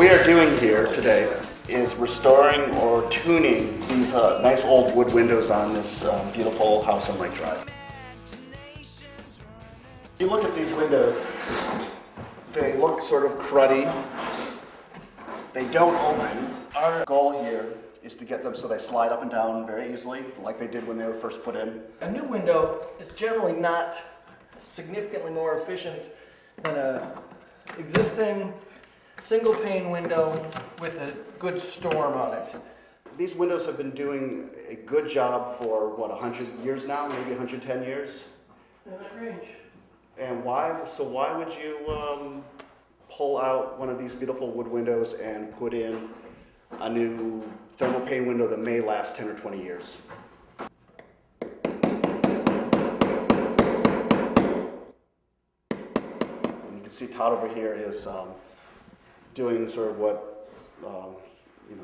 we are doing here today is restoring or tuning these nice old wood windows on this beautiful house on Lake Drive. If you look at these windows, they look sort of cruddy. They don't open. Our goal here is to get them so they slide up and down very easily, like they did when they were first put in. A new window is generally not significantly more efficient than an existing single pane window with a good storm on it. These windows have been doing a good job for, what, 100 years now, maybe 110 years? In that range. And why? So why would you pull out one of these beautiful wood windows and put in a new thermal pane window that may last 10 or 20 years? And you can see Todd over here is doing sort of what the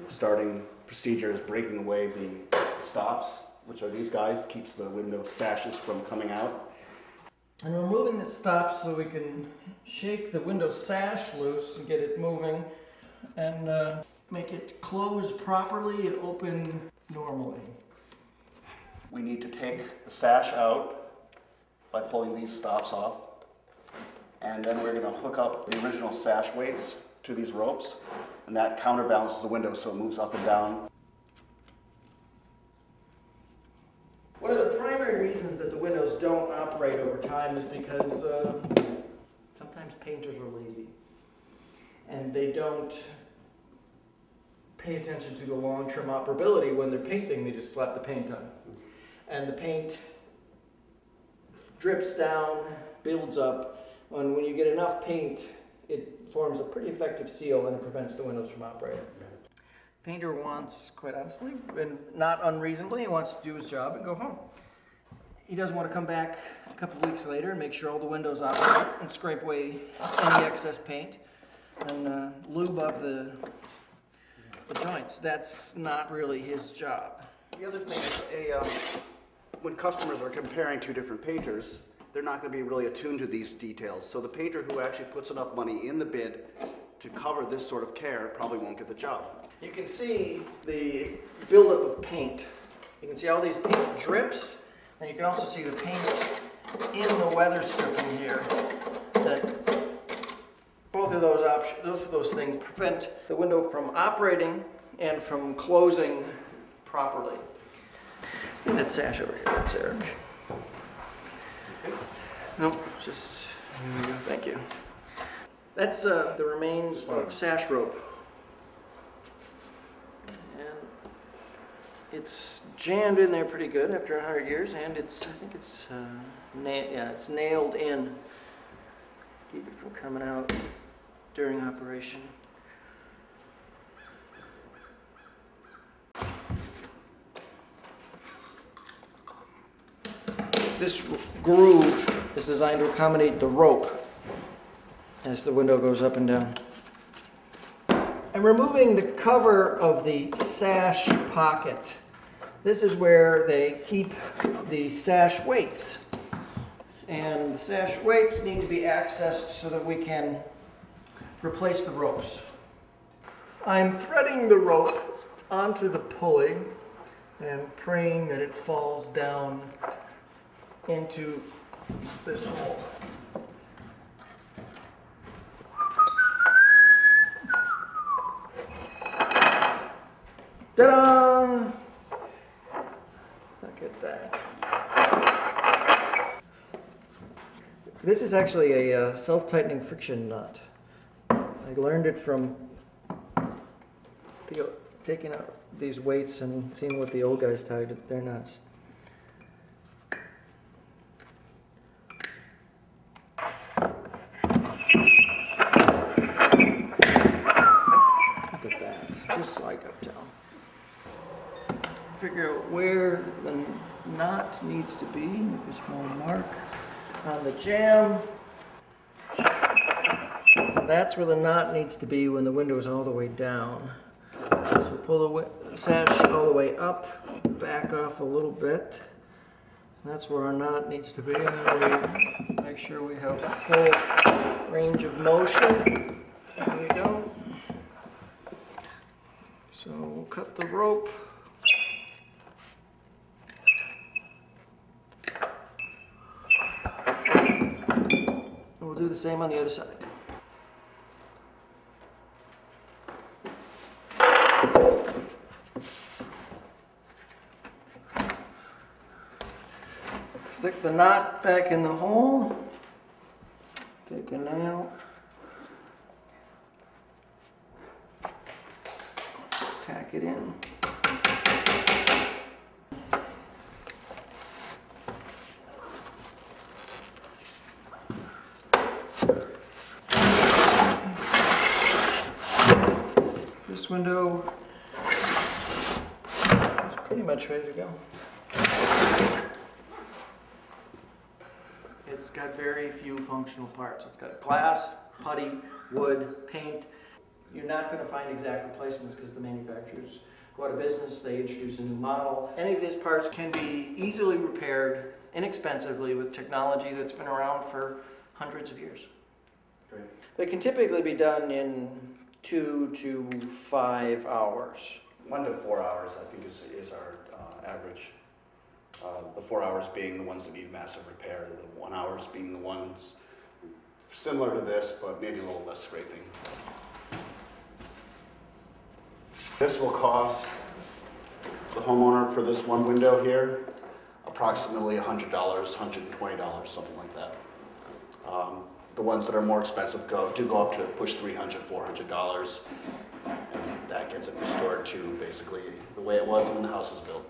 starting procedure is, breaking away the stops, which are these guys, keeps the window sashes from coming out. And removing the stops so we can shake the window sash loose and get it moving and make it close properly and open normally. We need to take the sash out by pulling these stops off, and then we're going to hook up the original sash weights to these ropes, and that counterbalances the window so it moves up and down. One of the primary reasons that the windows don't operate over time is because sometimes painters are lazy and they don't pay attention to the long-term operability. When they're painting, they just slap the paint on. And the paint drips down, builds up, and when you get enough paint, it forms a pretty effective seal and it prevents the windows from operating. Painter wants, quite honestly, and not unreasonably, he wants to do his job and go home. He doesn't want to come back a couple of weeks later and make sure all the windows operate and scrape away any excess paint and lube up the joints. That's not really his job. The other thing is, when customers are comparing two different painters, they're not going to be really attuned to these details. So the painter who actually puts enough money in the bid to cover this sort of care probably won't get the job. You can see the buildup of paint. You can see all these paint drips, and you can also see the paint in the weather stripping here. That both of those things prevent the window from operating and from closing properly. And that sash over here, that's Eric. No, just, here we go, thank you. That's the remains of sash rope. And it's jammed in there pretty good after 100 years, and it's, I think it's, it's nailed in. Keep it from coming out during operation. This groove is designed to accommodate the rope as the window goes up and down. I'm removing the cover of the sash pocket. This is where they keep the sash weights. And the sash weights need to be accessed so that we can replace the ropes. I'm threading the rope onto the pulley and praying that it falls down into this hole. Ta-da! Look at that. This is actually a self-tightening friction nut. I learned it from taking out these weights and seeing what the old guys tied their nuts. Just like uptown. Figure out where the knot needs to be. Make a small mark on the jamb. And that's where the knot needs to be when the window is all the way down. So we pull the sash all the way up, back off a little bit. That's where our knot needs to be. And then we make sure we have full range of motion. There we go. So we'll cut the rope. And we'll do the same on the other side. Stick the knot back in the hole. Take a nail. Tack it in. This window is pretty much ready to go. It's got very few functional parts. It's got glass, putty, wood, paint. You're not going to find exact replacements because the manufacturers go out of business, they introduce a new model. Any of these parts can be easily repaired inexpensively with technology that's been around for hundreds of years. Great. They can typically be done in 2 to 5 hours. 1 to 4 hours, I think, is our average. The 4 hours being the ones that need massive repair, the 1 hours being the ones similar to this, but maybe a little less scraping. This will cost the homeowner for this one window here approximately $100, $120, something like that. The ones that are more expensive do go up to push $300, $400, and that gets it restored to basically the way it was when the house was built.